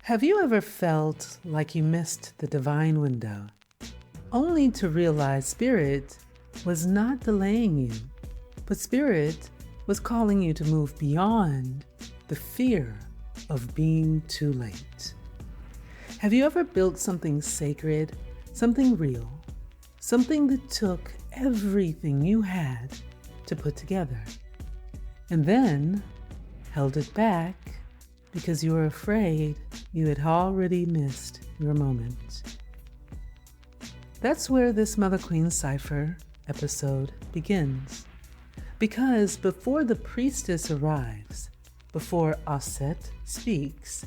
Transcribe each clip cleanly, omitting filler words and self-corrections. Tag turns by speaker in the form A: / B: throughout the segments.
A: Have you ever felt like you missed the divine window, only to realize Spirit was not delaying you, but Spirit was calling you to move beyond the fear of being too late? Have you ever built something sacred, something real, something that took everything you had to put together, and then held it back because you were afraid you had already missed your moment? That's where this MuthaQueen Cypher episode begins. Because before the priestess arrives, before Aset speaks,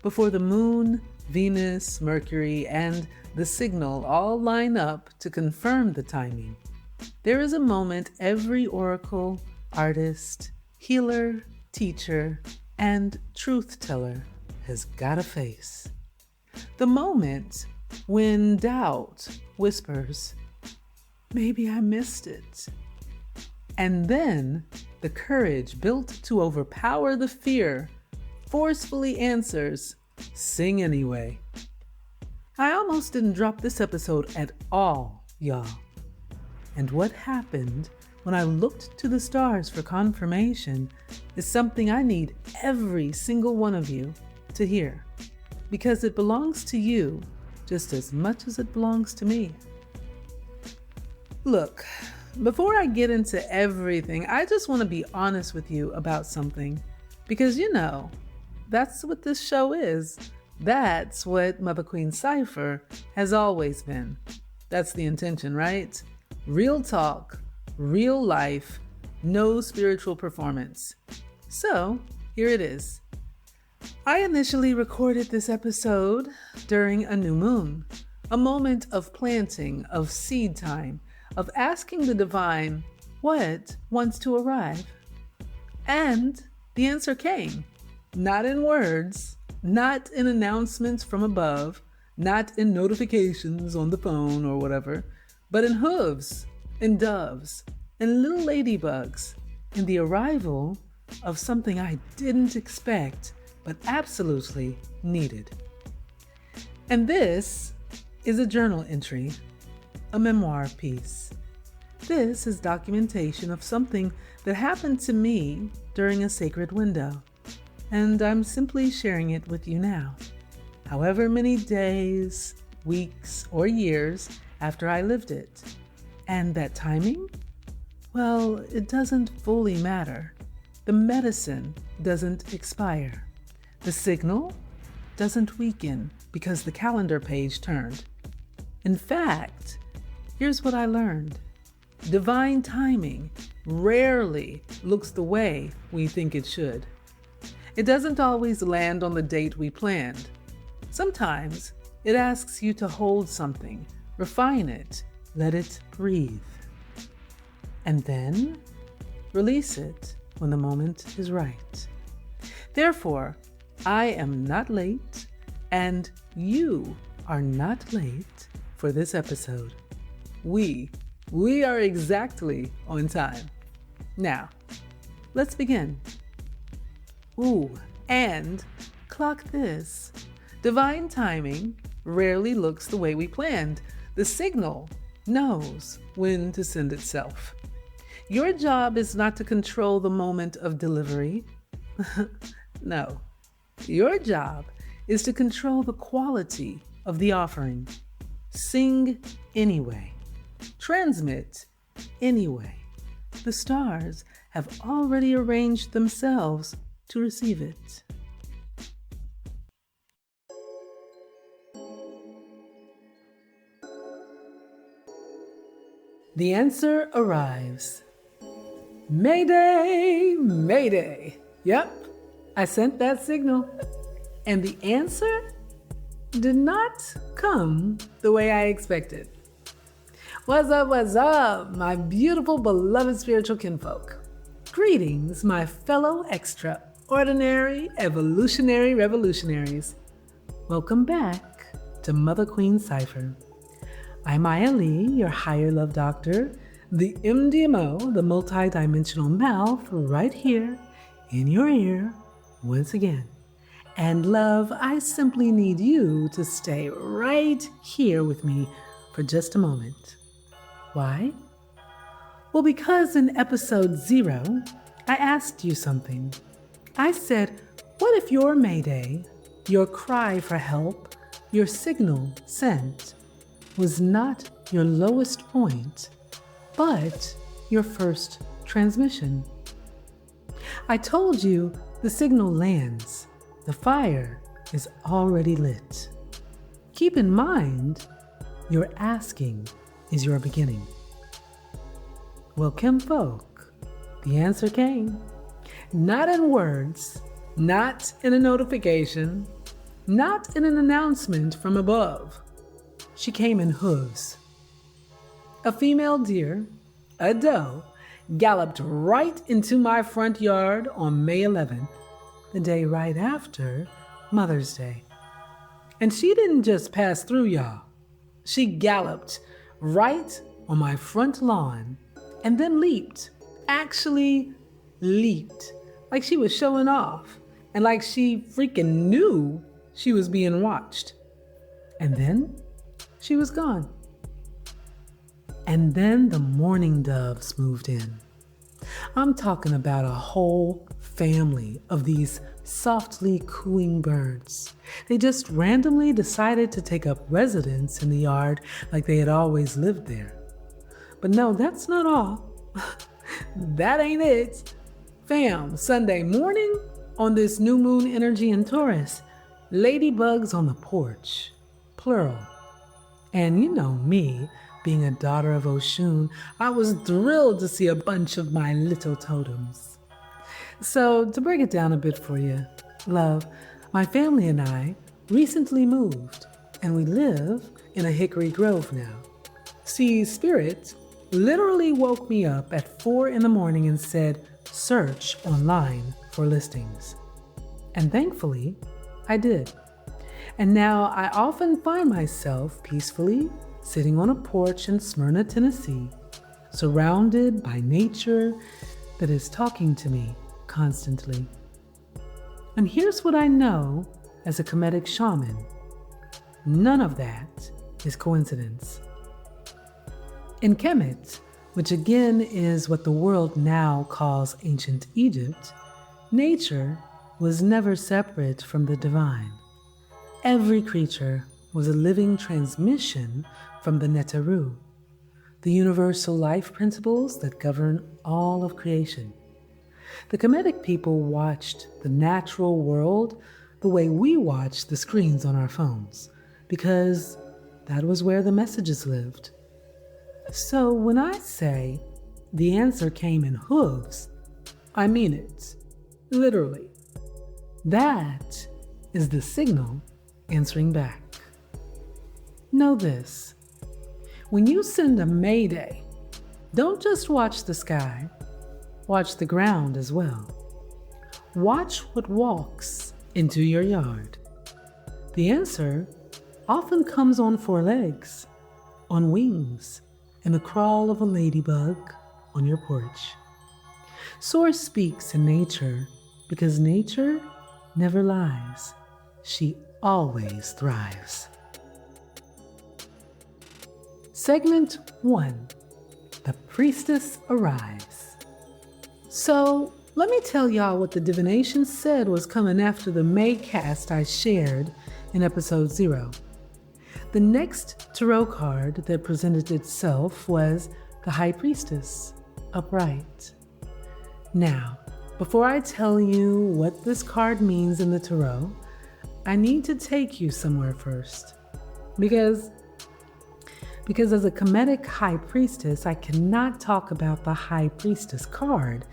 A: before the moon, Venus, Mercury, and the signal all line up to confirm the timing, there is a moment every oracle, artist, healer, teacher, and truth teller has gotta face. The moment when doubt whispers, maybe I missed it. And then the courage built to overpower the fear forcefully answers, sing anyway. I almost didn't drop this episode at all, y'all. And what happened when I looked to the stars for confirmation is something I need every single one of you to hear, because it belongs to you just as much as it belongs to me. Look, before I get into everything, I just want to be honest with you about something, because that's what this show is. That's what MuthaQueen Cypher has always been. That's the intention, right? Real talk, real life, no spiritual performance. So, here it is. I initially recorded this episode during a new moon, a moment of planting, of seed time, of asking the divine what wants to arrive. And the answer came, not in words, not in announcements from above, not in notifications on the phone or whatever, but in hooves, in doves, in little ladybugs, in the arrival of something I didn't expect, but absolutely needed. And this is a journal entry, a memoir piece. This is documentation of something that happened to me during a sacred window, and I'm simply sharing it with you now. However many days, weeks, or years after I lived it. And that timing? Well, it doesn't fully matter. The medicine doesn't expire. The signal doesn't weaken because the calendar page turned. In fact, here's what I learned. Divine timing rarely looks the way we think it should. It doesn't always land on the date we planned. Sometimes it asks you to hold something, refine it, let it breathe, and then release it when the moment is right. Therefore, I am not late, and you are not late for this episode. We are exactly on time. Now, let's begin. Ooh, and clock this. Divine timing rarely looks the way we planned. The signal knows when to send itself. Your job is not to control the moment of delivery. No. Your job is to control the quality of the offering. Sing anyway. Transmit anyway. The stars have already arranged themselves to receive it. The answer arrives. Mayday, mayday. Yep, I sent that signal. And the answer did not come the way I expected. What's up, my beautiful, beloved spiritual kinfolk? Greetings, my fellow extraordinary, evolutionary revolutionaries. Welcome back to MuthaQueen Cypher. I'm IAYAALIS, your higher love doctor, the MDMO, the multi-dimensional mouth, right here in your ear once again. And love, I simply need you to stay right here with me for just a moment. Why? Well, because in episode 0, I asked you something. I said, what if your mayday, your cry for help, your signal sent, was not your lowest point, but your first transmission? I told you the signal lands, the fire is already lit. Keep in mind, your asking is your beginning. Well, Kimfolk, the answer came. Not in words, not in a notification, not in an announcement from above. She came in hooves. A female deer, a doe, galloped right into my front yard on May 11th, the day right after Mother's Day. And she didn't just pass through, y'all. She galloped right on my front lawn and then leaped, actually leaped, like she was showing off and like she freaking knew she was being watched. And then she was gone. And then the mourning doves moved in. I'm talking about a whole family of these softly cooing birds. They just randomly decided to take up residence in the yard like they had always lived there. But no, that's not all. That ain't it. Fam, Sunday morning on this new moon energy in Taurus, ladybugs on the porch, plural. And you know me, being a daughter of Oshun, I was thrilled to see a bunch of my little totems. So to break it down a bit for you, love, my family and I recently moved, and we live in a hickory grove now. See, Spirit literally woke me up at 4 in the morning and said, search online for listings. And thankfully, I did. And now I often find myself peacefully sitting on a porch in Smyrna, Tennessee, surrounded by nature that is talking to me constantly. And here's what I know as a Kemetic shaman. None of that is coincidence. In Kemet, which again is what the world now calls ancient Egypt, nature was never separate from the divine. Every creature was a living transmission from the Neteru, the universal life principles that govern all of creation. The Kemetic people watched the natural world the way we watch the screens on our phones, because that was where the messages lived. So when I say the answer came in hooves, I mean it, literally. That is the signal answering back. Know this. When you send a mayday, don't just watch the sky, watch the ground as well. Watch what walks into your yard. The answer often comes on 4 legs, on wings, and the crawl of a ladybug on your porch. Source speaks in nature because nature never lies. She always thrives. Segment 1, The Priestess Arrives. So, let me tell y'all what the divination said was coming after the May cast I shared in episode 0. The next tarot card that presented itself was the High Priestess, upright. Now, before I tell you what this card means in the tarot, I need to take you somewhere first. Because as a Kemetic High Priestess, I cannot talk about the High Priestess card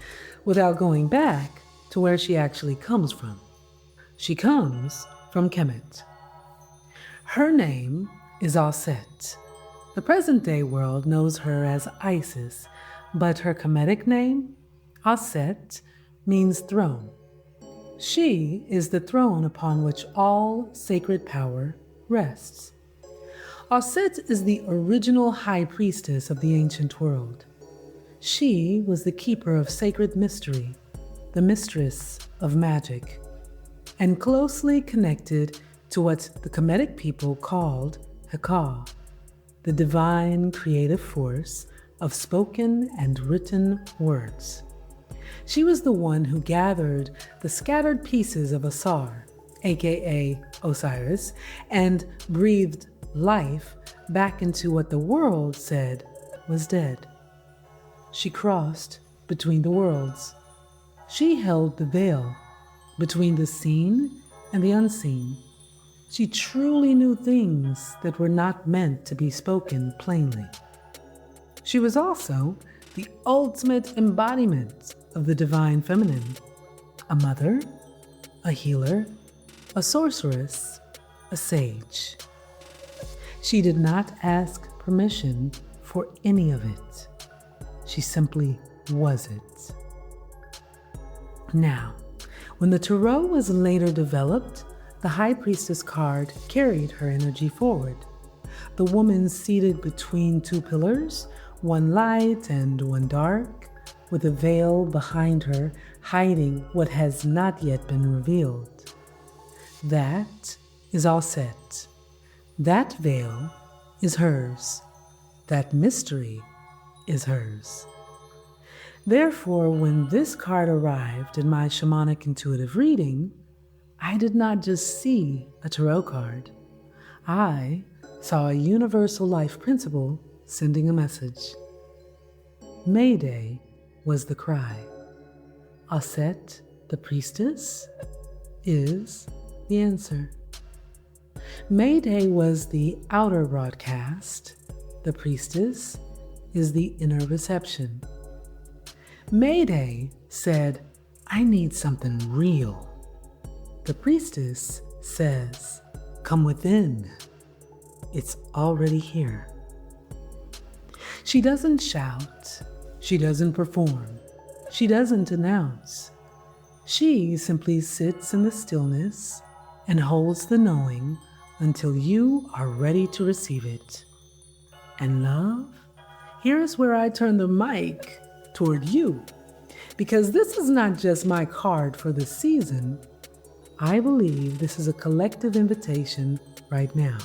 A: without going back to where she actually comes from. She comes from Kemet. Her name is Aset. The present-day world knows her as Isis, but her Kemetic name, Aset, means throne. She is the throne upon which all sacred power rests. Aset is the original High Priestess of the ancient world. She was the keeper of sacred mystery, the mistress of magic, and closely connected to what the Kemetic people called Heka, the divine creative force of spoken and written words. She was the one who gathered the scattered pieces of Asar, aka Osiris, and breathed life back into what the world said was dead. She crossed between the worlds. She held the veil between the seen and the unseen. She truly knew things that were not meant to be spoken plainly. She was also the ultimate embodiment of the divine feminine, a mother, a healer, a sorceress, a sage. She did not ask permission for any of it. She simply was it. Now, when the Tarot was later developed, the High Priestess card carried her energy forward. The woman seated between two pillars, one light and one dark, with a veil behind her hiding what has not yet been revealed. That is Aset. That veil is hers. That mystery is hers. Therefore, when this card arrived in my shamanic intuitive reading, I did not just see a tarot card. I saw a universal life principle sending a message. Mayday was the cry. Aset, the priestess, is the answer. Mayday was the outer broadcast. The priestess is the inner reception. Mayday said, I need something real. The priestess says, come within. It's already here. She doesn't shout. She doesn't perform. She doesn't announce. She simply sits in the stillness and holds the knowing until you are ready to receive it. And love, here's where I turn the mic toward you, because this is not just my card for the season. I believe this is a collective invitation right now.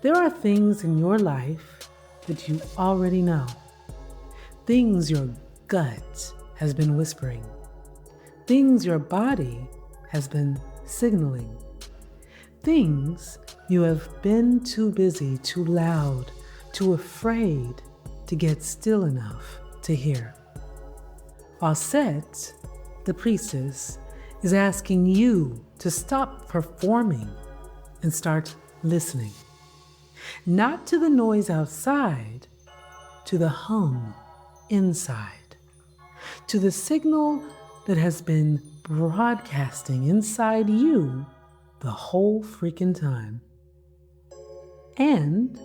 A: There are things in your life that you already know, things your gut has been whispering, things your body has been signaling, things you have been too busy, too loud, too afraid to get still enough to hear. Aset, the priestess, is asking you to stop performing and start listening. Not to the noise outside, to the hum inside, to the signal that has been broadcasting inside you the whole freaking time. And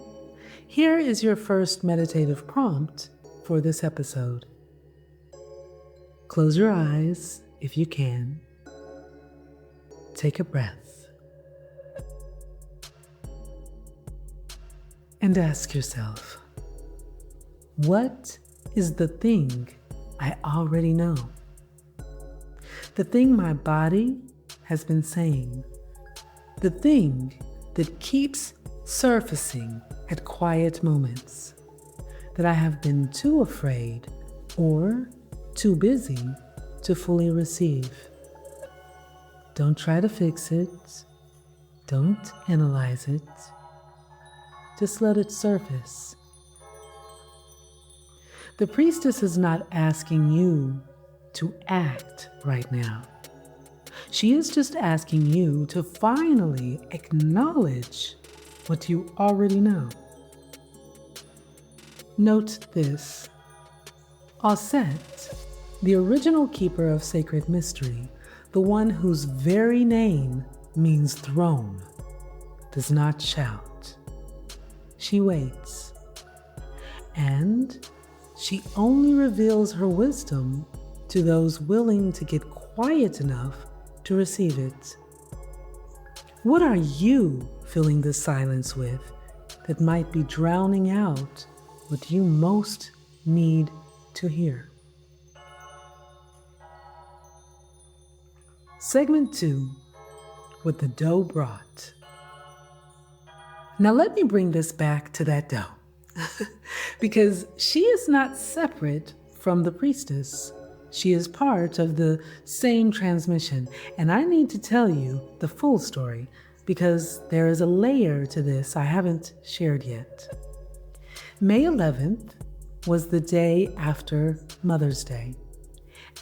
A: here is your first meditative prompt for this episode. Close your eyes if you can. Take a breath. And ask yourself, what is the thing I already know? The thing my body has been saying. The thing that keeps surfacing at quiet moments that I have been too afraid or too busy to fully receive. Don't try to fix it. Don't analyze it. Just let it surface. The priestess is not asking you to act right now. She is just asking you to finally acknowledge what you already know. Note this. Aset, the original keeper of sacred mystery, the one whose very name means throne, does not shout. She waits. And she only reveals her wisdom to those willing to get quiet enough to receive it. What are you filling the silence with that might be drowning out what you most need to hear? Segment 2, what the doe brought. Now let me bring this back to that doe, because she is not separate from the priestess. She is part of the same transmission, and I need to tell you the full story because there is a layer to this I haven't shared yet. May 11th was the day after Mother's Day,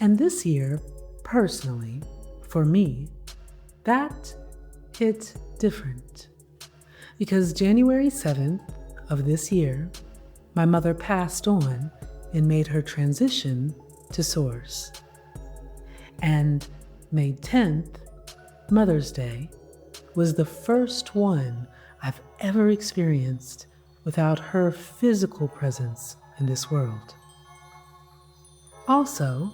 A: and this year, personally, for me, that hit different. Because January 7th of this year, my mother passed on and made her transition to Source. And May 10th, Mother's Day, was the first one I've ever experienced without her physical presence in this world. Also,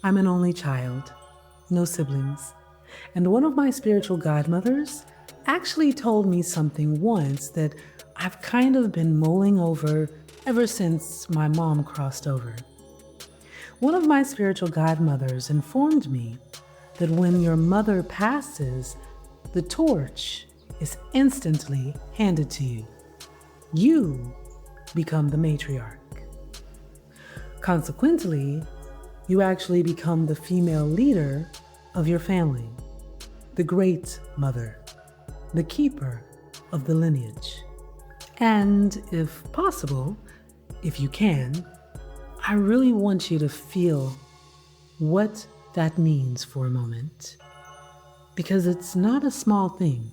A: I'm an only child, no siblings, and one of my spiritual godmothers actually told me something once that I've kind of been mulling over ever since my mom crossed over. One of my spiritual godmothers informed me that when your mother passes, the torch is instantly handed to you. You become the matriarch. Consequently, you actually become the female leader of your family, the great mother, the keeper of the lineage. And if possible, if you can, I really want you to feel what that means for a moment, because it's not a small thing.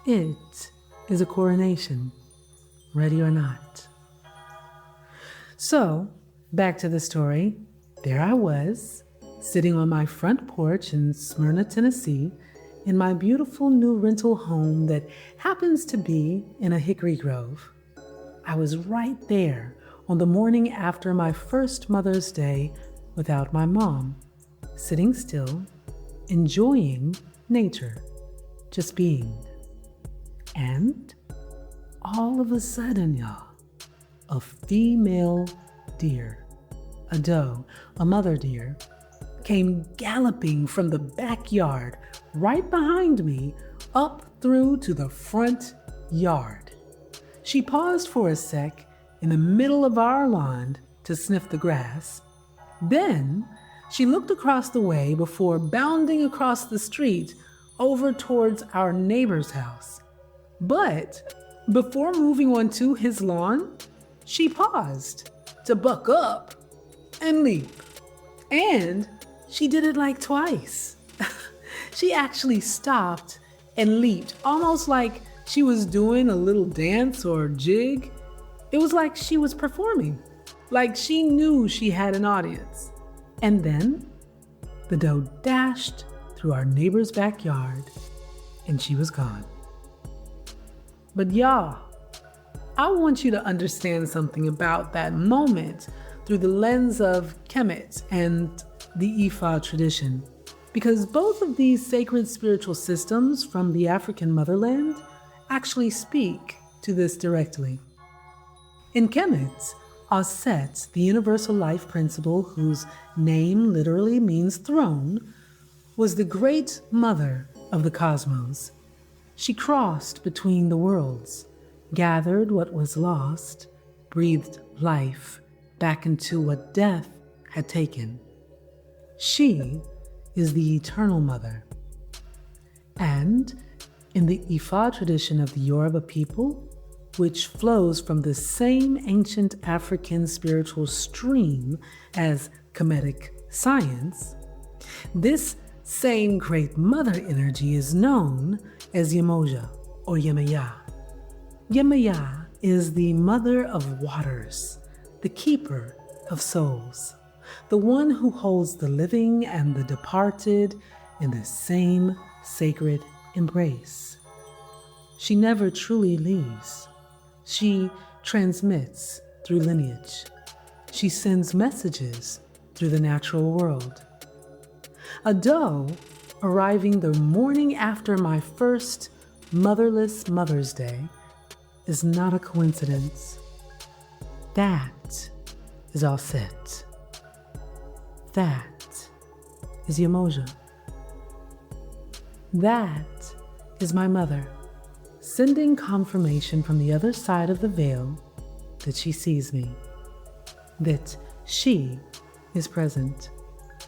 A: It is a coronation, ready or not. So, back to the story. There I was, sitting on my front porch in Smyrna, Tennessee, in my beautiful new rental home that happens to be in a hickory grove. I was right there on the morning after my first Mother's Day without my mom, sitting still, enjoying nature, just being. And all of a sudden, y'all, a female deer, a doe, a mother deer, came galloping from the backyard right behind me up through to the front yard. She paused for a sec in the middle of our lawn to sniff the grass. Then she looked across the way before bounding across the street over towards our neighbor's house. But before moving onto his lawn, she paused to buck up and leap. And she did it like twice. She actually stopped and leaped, almost like she was doing a little dance or jig. It was like she was performing, like she knew she had an audience. And then the doe dashed through our neighbor's backyard and she was gone. But y'all, I want you to understand something about that moment through the lens of Kemet and the Ifa tradition, because both of these sacred spiritual systems from the African motherland actually speak to this directly. In Kemet, Aset, the universal life principle whose name literally means throne, was the great mother of the cosmos. She crossed between the worlds, gathered what was lost, breathed life back into what death had taken. She is the eternal mother. And in the Ifa tradition of the Yoruba people, which flows from the same ancient African spiritual stream as Kemetic science, this same great mother energy is known as Yemoja or Yemaya. Yemaya is the mother of waters, the keeper of souls, the one who holds the living and the departed in the same sacred embrace. She never truly leaves. She transmits through lineage. She sends messages through the natural world. A doe arriving the morning after my first motherless Mother's Day is not a coincidence. That is all set. That is Yamoja. That is my mother, sending confirmation from the other side of the veil that she sees me, that she is present,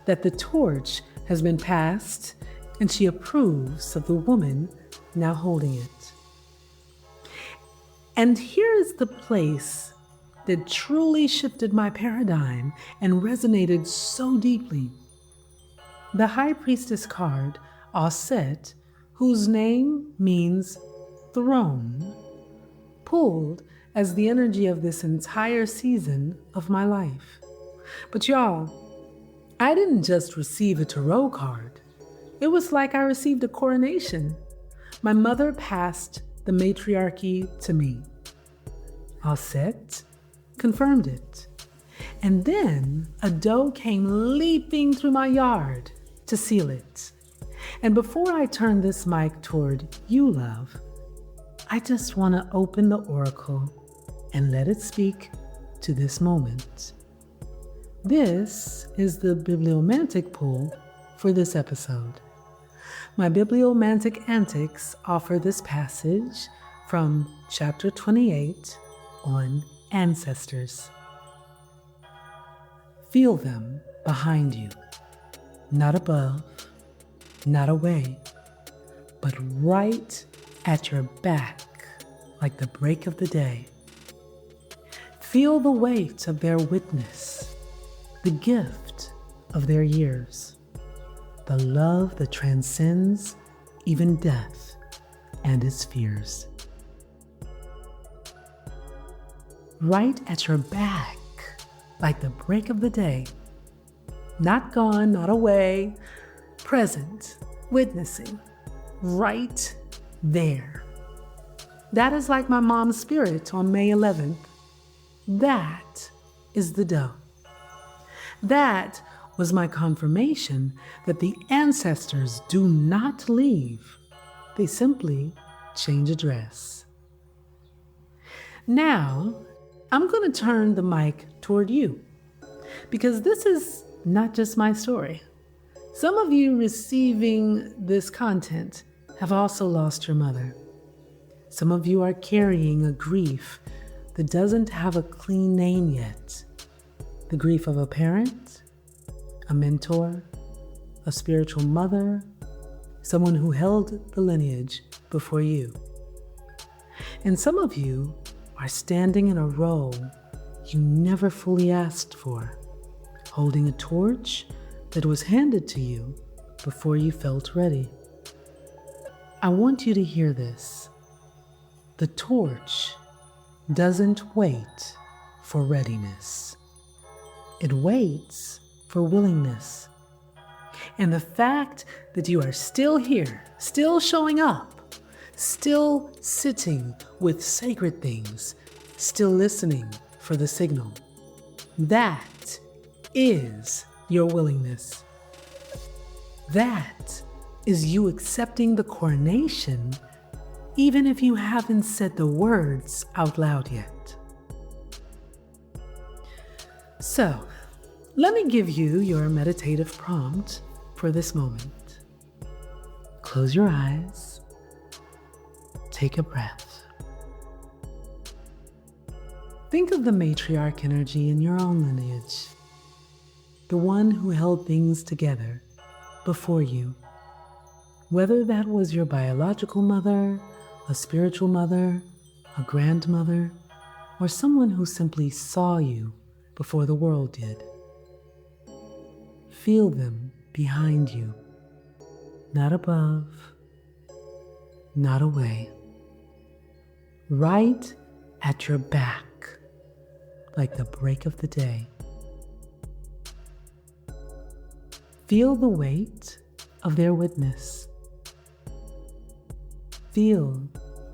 A: that the torch has been passed and she approves of the woman now holding it. And here is the place that truly shifted my paradigm and resonated so deeply. The High Priestess card, all set, whose name means throne, pulled as the energy of this entire season of my life. But y'all, I didn't just receive a tarot card. It was like I received a coronation. My mother passed the matriarchy to me. All set, confirmed it. And then a doe came leaping through my yard to seal it. And before I turn this mic toward you, love, I just want to open the oracle and let it speak to this moment. This is the bibliomantic pool for this episode. My bibliomantic antics offer this passage from chapter 28 on ancestors. Feel them behind you, not above, not away, but right at your back like the break of the day. Feel the weight of their witness, the gift of their years, the love that transcends even death and its fears. Right at your back, like the break of the day, not gone, not away, present, witnessing, right there. That is like my mom's spirit on May 11th. That is the doe. That was my confirmation that the ancestors do not leave. They simply change address. Now, I'm going to turn the mic toward you, because this is not just my story. Some of you receiving this content have also lost your mother. Some of you are carrying a grief that doesn't have a clean name yet. The grief of a parent, a mentor, a spiritual mother, someone who held the lineage before you. And some of you are standing in a role you never fully asked for, holding a torch that was handed to you before you felt ready. I want you to hear this. The torch doesn't wait for readiness. It waits for willingness. And the fact that you are still here, still showing up, still sitting with sacred things, still listening for the signal, that is your willingness. That is you accepting the coronation, even if you haven't said the words out loud yet. So, let me give you your meditative prompt for this moment. Close your eyes. Take a breath. Think of the matriarch energy in your own lineage, the one who held things together before you. Whether that was your biological mother, a spiritual mother, a grandmother, or someone who simply saw you before the world did. Feel them behind you, not above, not away, right at your back, like the break of the day. Feel the weight of their witness. Feel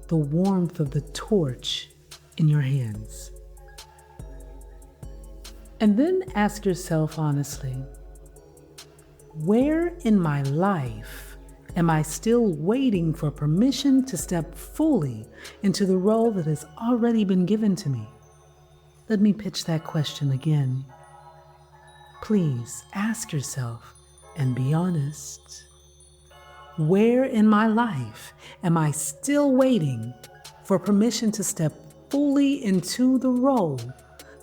A: the warmth of the torch in your hands. And then ask yourself honestly, Where in my life am I still waiting for permission to step fully into the role that has already been given to me? Let me pitch that question again. Please ask yourself and be honest. Where in my life am I still waiting for permission to step fully into the role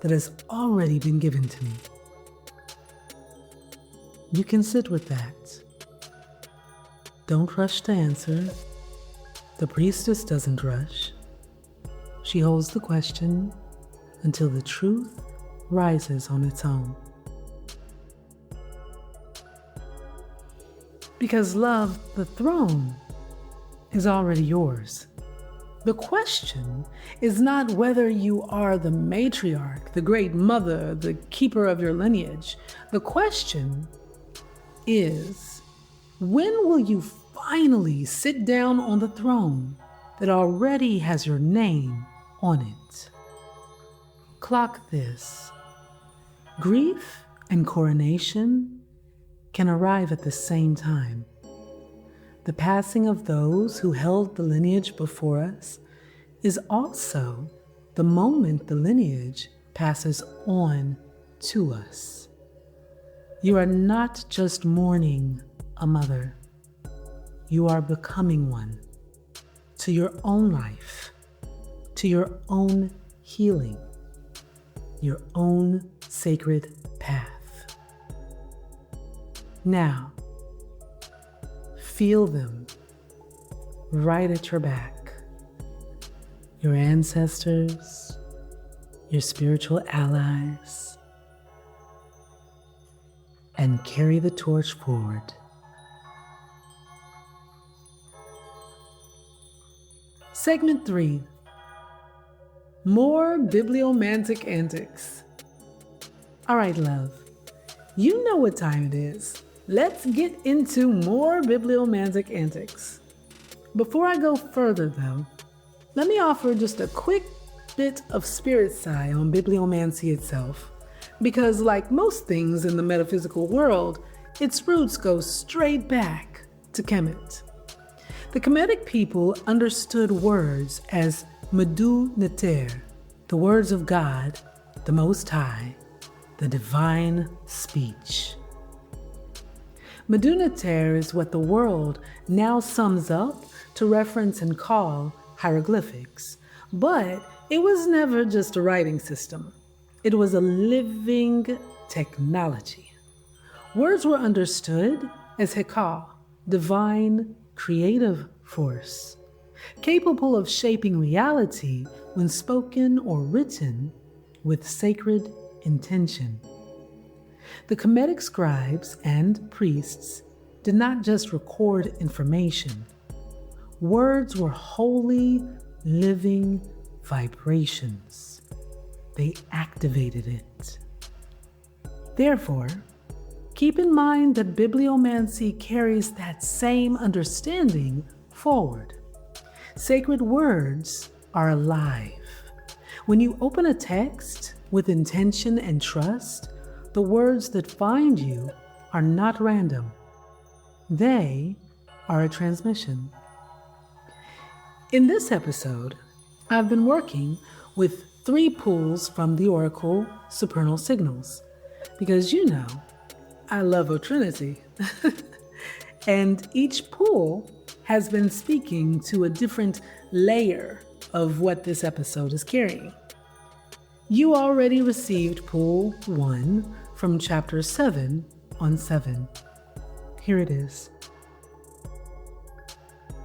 A: that has already been given to me? You can sit with that. Don't rush to answer. The priestess doesn't rush. She holds the question until the truth rises on its own. Because love, the throne, is already yours. The question is not whether you are the matriarch, the great mother, the keeper of your lineage. The question is, when will you finally sit down on the throne that already has your name on it? Clock this. Grief and coronation can arrive at the same time. The passing of those who held the lineage before us is also the moment the lineage passes on to us. You are not just mourning a mother. You are becoming one to your own life, to your own healing, your own sacred path. Now, feel them right at your back. Your ancestors, your spiritual allies, and carry the torch forward. Segment 3. More bibliomantic antics. All right, love. You know what time it is. Let's get into more bibliomantic antics. Before I go further, though, let me offer just a quick bit of spirit sigh on bibliomancy itself, because like most things in the metaphysical world, its roots go straight back to Kemet. The Kemetic people understood words as MuthaQueen, the words of God, the Most High, the divine speech. MuthaQueen is what the world now sums up to reference and call hieroglyphics, but it was never just a writing system. It was a living technology. Words were understood as Heka, divine creative force, capable of shaping reality when spoken or written with sacred intention. The Kemetic scribes and priests did not just record information. Words were holy, living vibrations. They activated it. Therefore, keep in mind that bibliomancy carries that same understanding forward. Sacred words are alive. When you open a text with intention and trust, the words that find you are not random. They are a transmission. In this episode, I've been working with 3 pools from the Oracle Supernal signals, because you know, I love a trinity. And each pool has been speaking to a different layer of what this episode is carrying. You already received pool 1 from chapter 7 on 7. Here it is.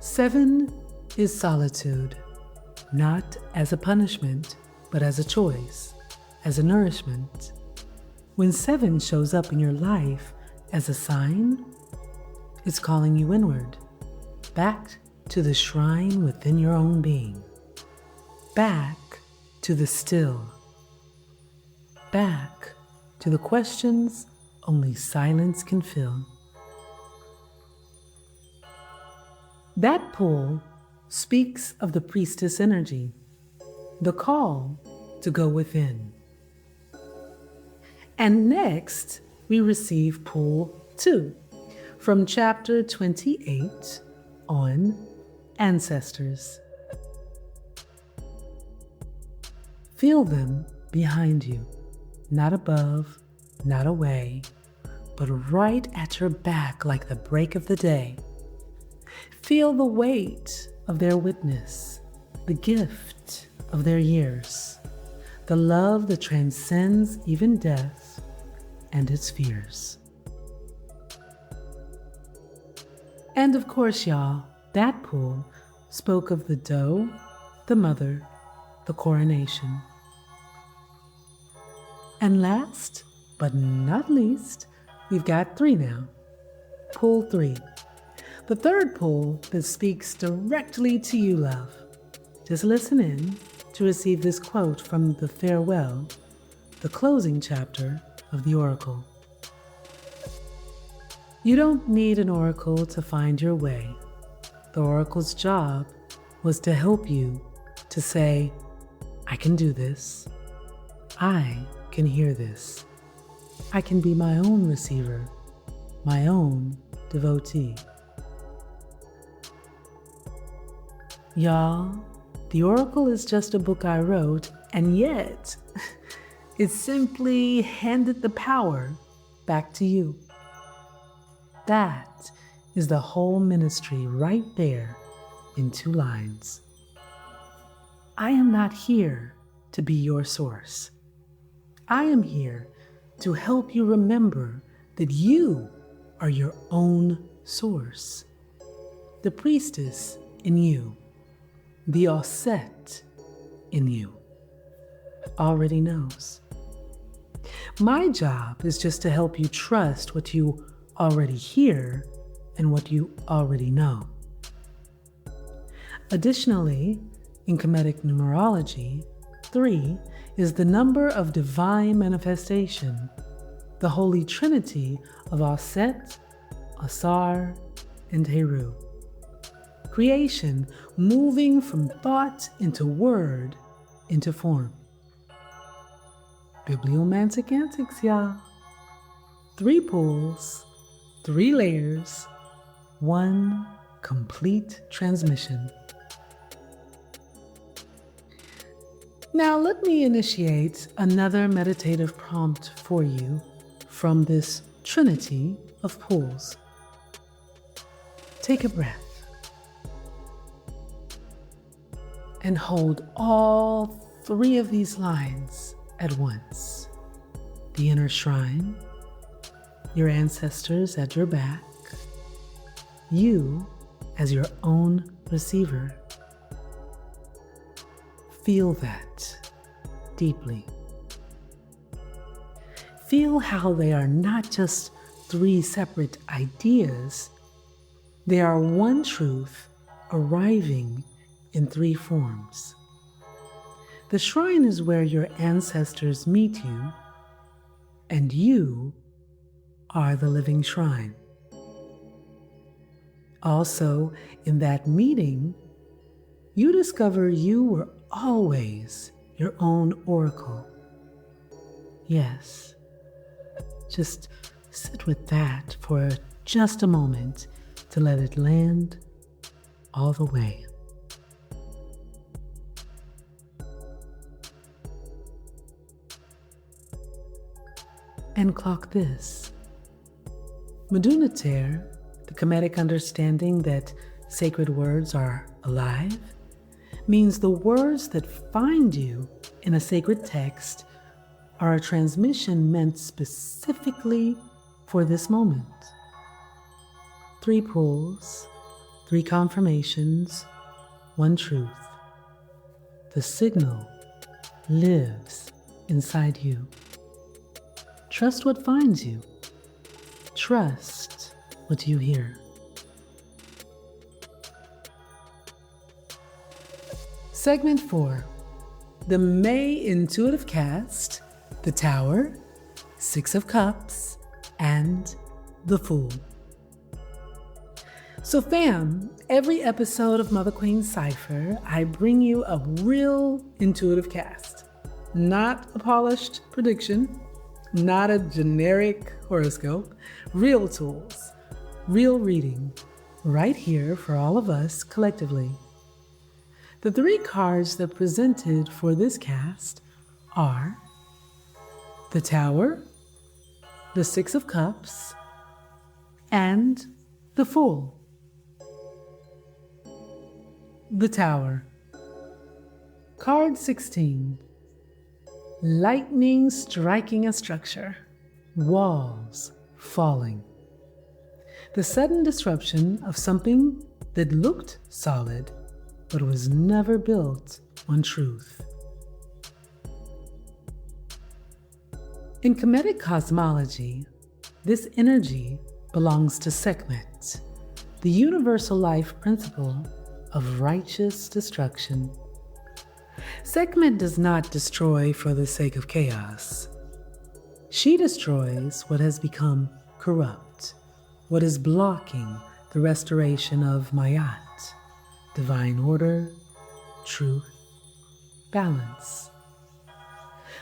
A: 7 is solitude, not as a punishment, but as a choice, as a nourishment. When 7 shows up in your life as a sign, it's calling you inward, back to the shrine within your own being, back to the still, back to the questions only silence can fill. That pull speaks of the priestess energy, the call to go within. And next, we receive pull 2 from chapter 28 on ancestors. Feel them behind you, not above, not away, but right at your back like the break of the day. Feel the weight of their witness, the gift of their years, the love that transcends even death and its fears. And of course, y'all, that pool spoke of the doe, the mother, the coronation. And last but not least, we've got 3 now. Pool 3. The third pool that speaks directly to you, love. Just listen in to receive this quote from the farewell, the closing chapter of the oracle. You don't need an oracle to find your way. The oracle's job was to help you to say, I can do this. I can hear this. I can be my own receiver, my own devotee. Y'all, the oracle is just a book I wrote, and yet it simply handed the power back to you. That is the whole ministry right there in 2 lines. I am not here to be your source. I am here to help you remember that you are your own source. The priestess in you, the Osset in you, already knows. My job is just to help you trust what you already hear and what you already know. Additionally, in Kemetic numerology, 3 is the number of divine manifestation, the Holy Trinity of Osset, Asar, and Heru. Creation moving from thought into word into form. Bibliomantic antics, y'all. 3 pools, 3 layers, 1 complete transmission. Now let me initiate another meditative prompt for you from this trinity of pools. Take a breath and hold all 3 of these lines at once. The inner shrine, your ancestors at your back, you as your own receiver. Feel that deeply. Feel how they are not just 3 separate ideas, they are one truth arriving in 3 forms. The shrine is where your ancestors meet you, and you are the living shrine. Also, in that meeting, you discover you were always your own oracle. Yes, just sit with that for just a moment to let it land all the way. And clock this. Medunater, the Kemetic understanding that sacred words are alive, means the words that find you in a sacred text are a transmission meant specifically for this moment. 3 pools, 3 confirmations, 1 truth. The signal lives inside you. Trust what finds you. Trust what you hear. Segment 4. The May Intuitive Cast, the Tower, 6 of Cups, and the Fool. So fam, every episode of MuthaQueen Cypher, I bring you a real intuitive cast. Not a polished prediction, not a generic horoscope, real tools, real reading, right here for all of us collectively. The 3 cards that presented for this cast are the Tower, the 6 of Cups, and the Fool. The Tower. Card 16. Lightning striking a structure. Walls falling. The sudden disruption of something that looked solid but was never built on truth. In Kemetic cosmology, this energy belongs to Sekhmet, the universal life principle of righteous destruction. Sekhmet does not destroy for the sake of chaos. She destroys what has become corrupt, what is blocking the restoration of Ma'at, divine order, truth, balance.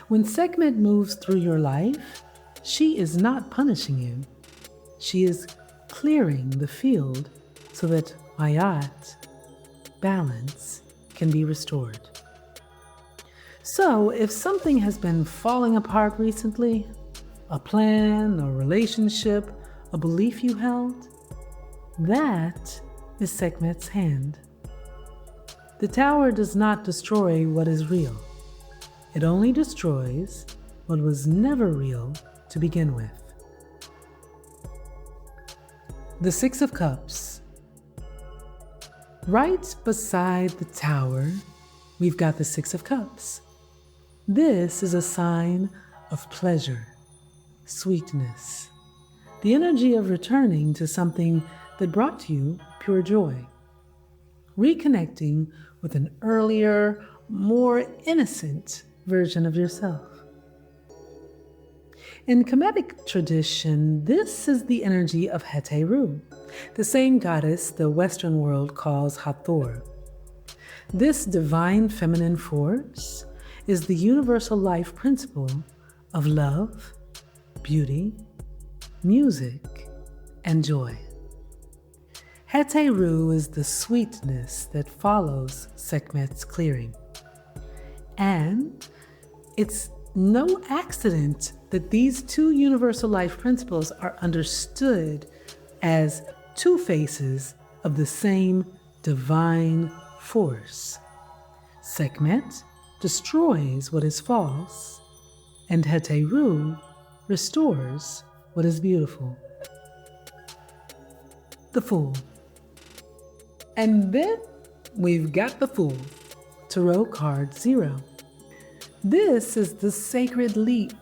A: When Sekhmet moves through your life, she is not punishing you. She is clearing the field so that Ma'at, balance, can be restored. So, if something has been falling apart recently, a plan, a relationship, a belief you held, that is Sekhmet's hand. The Tower does not destroy what is real. It only destroys what was never real to begin with. The 6 of Cups. Right beside the Tower, we've got the 6 of Cups. This is a sign of pleasure, sweetness, the energy of returning to something that brought you pure joy, reconnecting with an earlier, more innocent version of yourself. In Kemetic tradition, this is the energy of Heteru, the same goddess the Western world calls Hathor. This divine feminine force is the universal life principle of love, beauty, music, and joy. Heteru is the sweetness that follows Sekhmet's clearing. And it's no accident that these 2 universal life principles are understood as 2 faces of the same divine force. Sekhmet destroys what is false, and Heteru restores what is beautiful. The Fool. And then we've got the Fool, Tarot card 0. This is the sacred leap,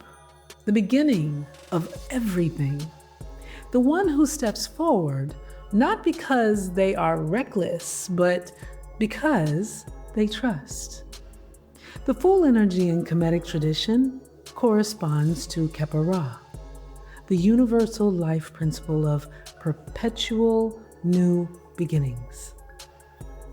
A: the beginning of everything. The one who steps forward, not because they are reckless, but because they trust. The Fool energy in Kemetic tradition corresponds to Khepera, the universal life principle of perpetual new beginnings.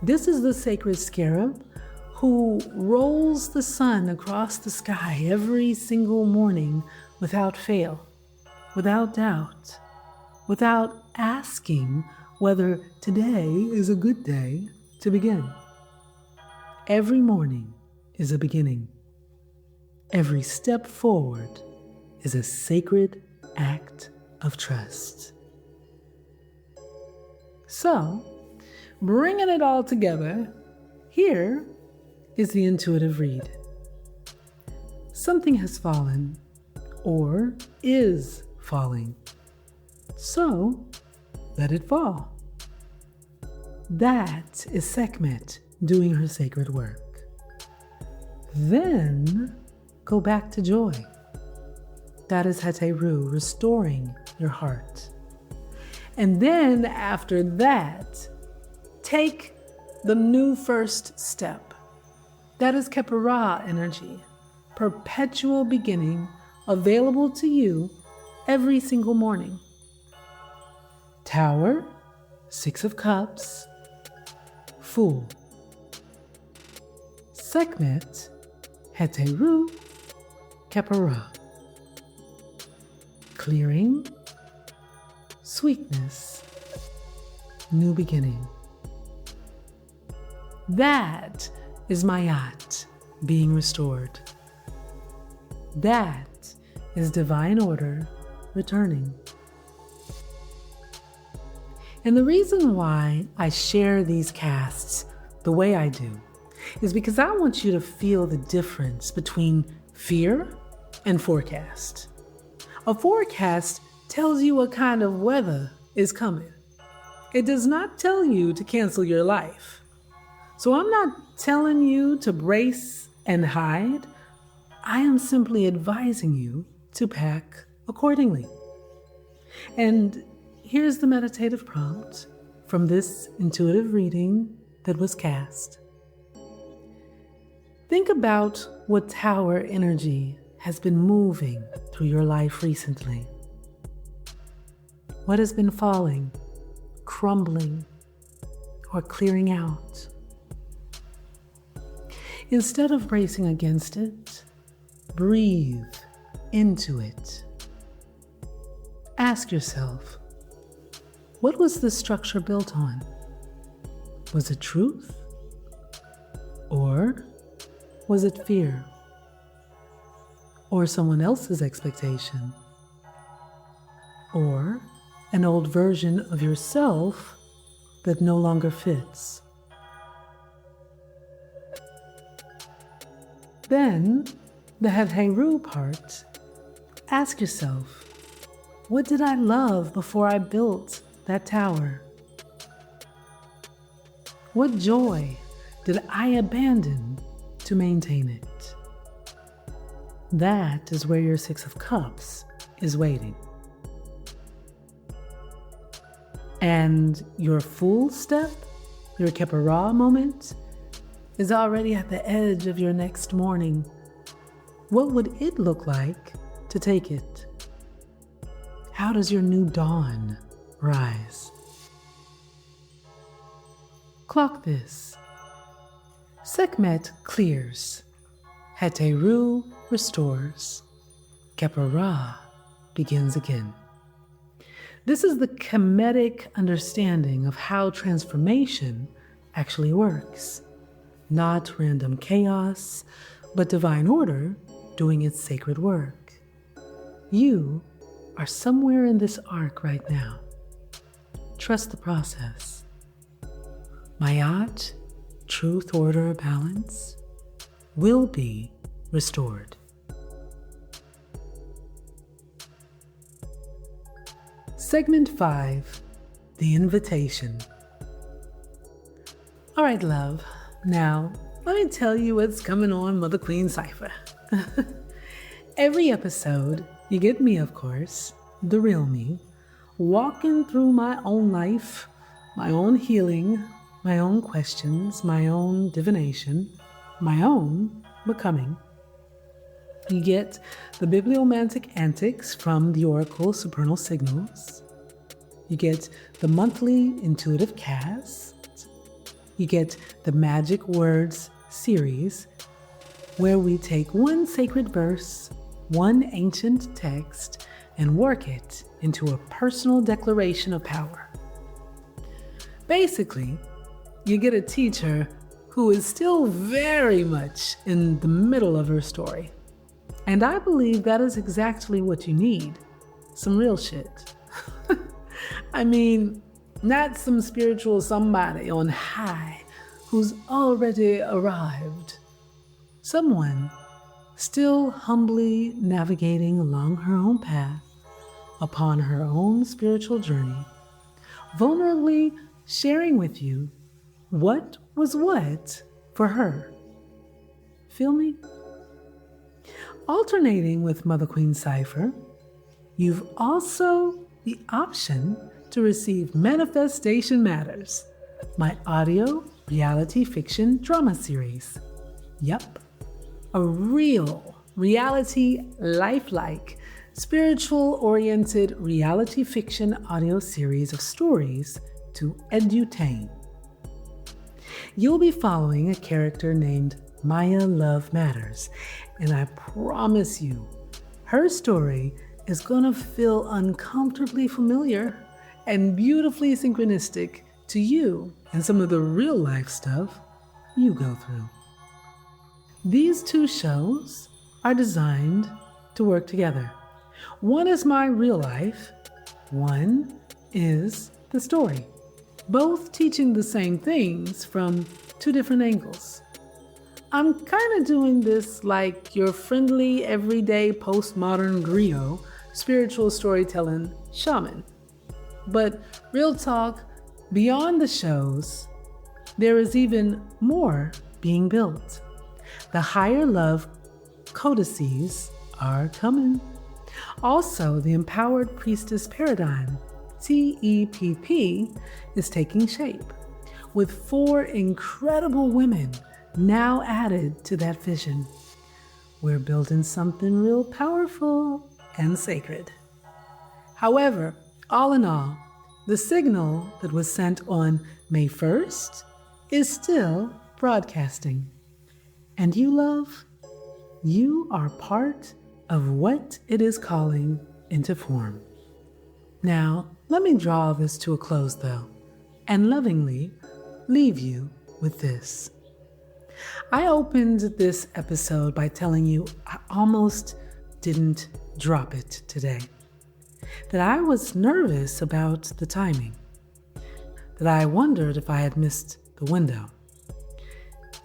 A: This is the sacred scarab who rolls the sun across the sky every single morning without fail, without doubt, without asking whether today is a good day to begin. Every morning is a beginning. Every step forward is a sacred act of trust. So, bringing it all together, here is the intuitive read. Something has fallen, or is falling. So, let it fall. That is Sekhmet doing her sacred work. Then, go back to joy. That is Heteru restoring your heart. And then after that, take the new first step. That is Khepera energy, perpetual beginning available to you every single morning. Tower, 6 of Cups, Fool. Sekhmet, Heteru, Khepera. Clearing, sweetness, new beginning. That is Ma'at being restored. That is divine order returning. And the reason why I share these casts the way I do is because I want you to feel the difference between fear and forecast. A forecast tells you what kind of weather is coming. It does not tell you to cancel your life. So I'm not telling you to brace and hide. I am simply advising you to pack accordingly. And here's the meditative prompt from this intuitive reading that was cast. Think about what tower energy has been moving through your life recently. What has been falling, crumbling, or clearing out? Instead of bracing against it, breathe into it. Ask yourself, what was this structure built on? Was it truth? Or was it fear? Or someone else's expectation? Or an old version of yourself that no longer fits? Then, the Heru part, ask yourself, what did I love before I built that tower? What joy did I abandon to maintain it? That is where your Six of Cups is waiting. And your full step, your Kepara moment, is already at the edge of your next morning. What would it look like to take it? How does your new dawn rise? Clock this. Sekhmet clears. Heteru restores. Kepara begins again. This is the Kemetic understanding of how transformation actually works. Not random chaos, but divine order doing its sacred work. You are somewhere in this arc right now. Trust the process. Ma'at, truth, order, balance, will be restored. Segment 5, the invitation. All right, love. Now, let me tell you what's coming on MuthaQueen Cypher. Every episode, you get me, of course, the real me, walking through my own life, my own healing, my own questions, my own divination, my own becoming. You get the bibliomantic antics from the Oracle Supernal signals. You get the monthly intuitive cast. You get the Magic Words series, where we take one sacred verse, one ancient text, and work it into a personal declaration of power. Basically, you get a teacher who is still very much in the middle of her story. And I believe that is exactly what you need. Some real shit. I mean, not some spiritual somebody on high who's already arrived. Someone still humbly navigating along her own path, upon her own spiritual journey, vulnerably sharing with you what was what for her. Feel me? Alternating with MuthaQueen Cypher, you've also the option to receive Manifestation Matters, my audio reality fiction drama series. Yup, a real reality, lifelike, spiritual-oriented reality fiction audio series of stories to edutain. You'll be following a character named Maya Love Matters, and I promise you, her story is gonna feel uncomfortably familiar and beautifully synchronistic to you and some of the real life stuff you go through. These two shows are designed to work together. One is my real life, one is the story. Both teaching the same things from two different angles. I'm kind of doing this like your friendly, everyday, postmodern griot, spiritual storytelling shaman. But real talk, beyond the shows, there is even more being built. The higher love codices are coming. Also, the empowered priestess paradigm, TEPP, is taking shape, with 4 incredible women now added to that vision. We're building something real powerful and sacred. However, all in all, the signal that was sent on May 1st is still broadcasting. And you, love, you are part of what it is calling into form. Now, let me draw this to a close, though, and lovingly leave you with this. I opened this episode by telling you I almost didn't drop it today. That I was nervous about the timing. That I wondered if I had missed the window.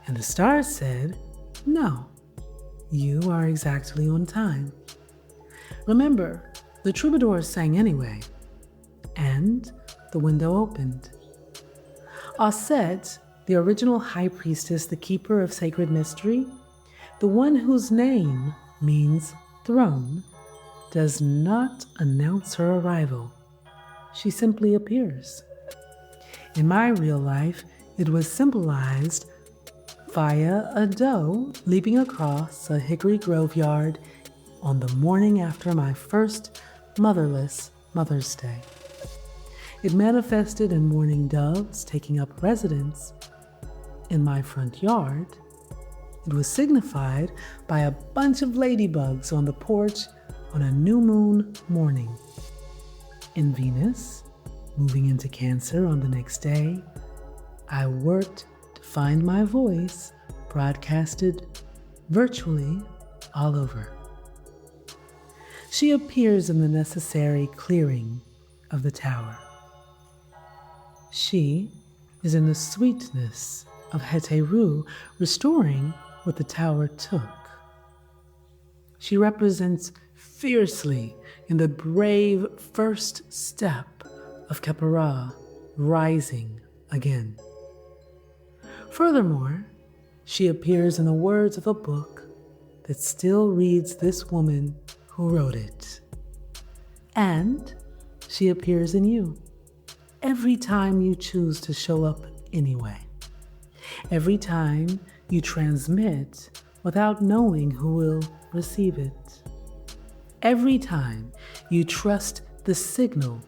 A: And the stars said, no, you are exactly on time. Remember, the troubadour sang anyway, and the window opened. Aset, the original high priestess, the keeper of sacred mystery, the one whose name means throne, does not announce her arrival. She simply appears. In my real life, it was symbolized via a doe leaping across a hickory grove yard on the morning after my first motherless Mother's Day. It manifested in mourning doves taking up residence in my front yard. It was signified by a bunch of ladybugs on the porch on a new moon morning. In Venus, moving into Cancer on the next day, I worked to find my voice broadcasted virtually all over. She appears in the necessary clearing of the tower. She is in the sweetness of Heteru, restoring what the tower took. She represents fiercely in the brave first step of Khepera, rising again. Furthermore, she appears in the words of a book that still reads this woman who wrote it. And she appears in you every time you choose to show up anyway. Every time you transmit without knowing who will receive it. Every time you trust the signal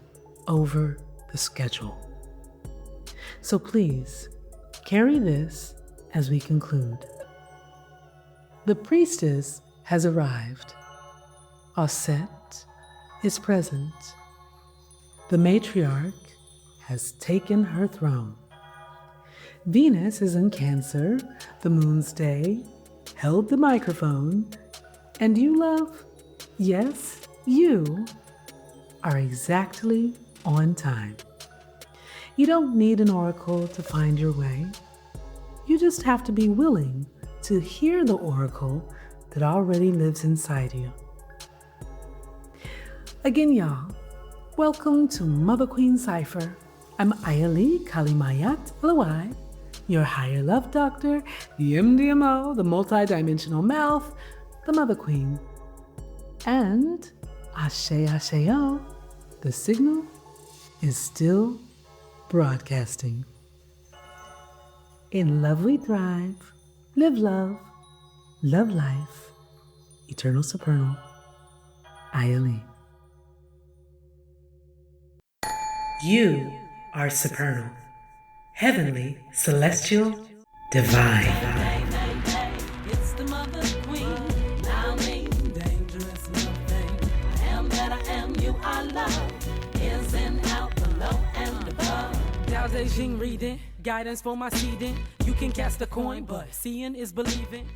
A: over the schedule. So please, carry this as we conclude. The priestess has arrived. Aset is present. The matriarch has taken her throne. Venus is in Cancer, the moon's day, held the microphone, and you, love, yes, you are exactly on time. You don't need an oracle to find your way. You just have to be willing to hear the oracle that already lives inside you. Again, y'all, welcome to MuthaQueen Cypher. I'm IAYAALIS Lawai, your higher love doctor, the MDMO, the multi-dimensional mouth, the Mother Queen. And Ashe Asheo, the signal is still broadcasting. In love we thrive, live love, love life, eternal supernal, IAYAALIS. You are supernal, heavenly, celestial, divine.
B: It's the Mother Queen, now me, dangerous nothing. I am that I am, you I love, is in, out, below, and above. SiStarz I-Ching reading, guidance for my seeding. You can cast a coin, but seeing is believing.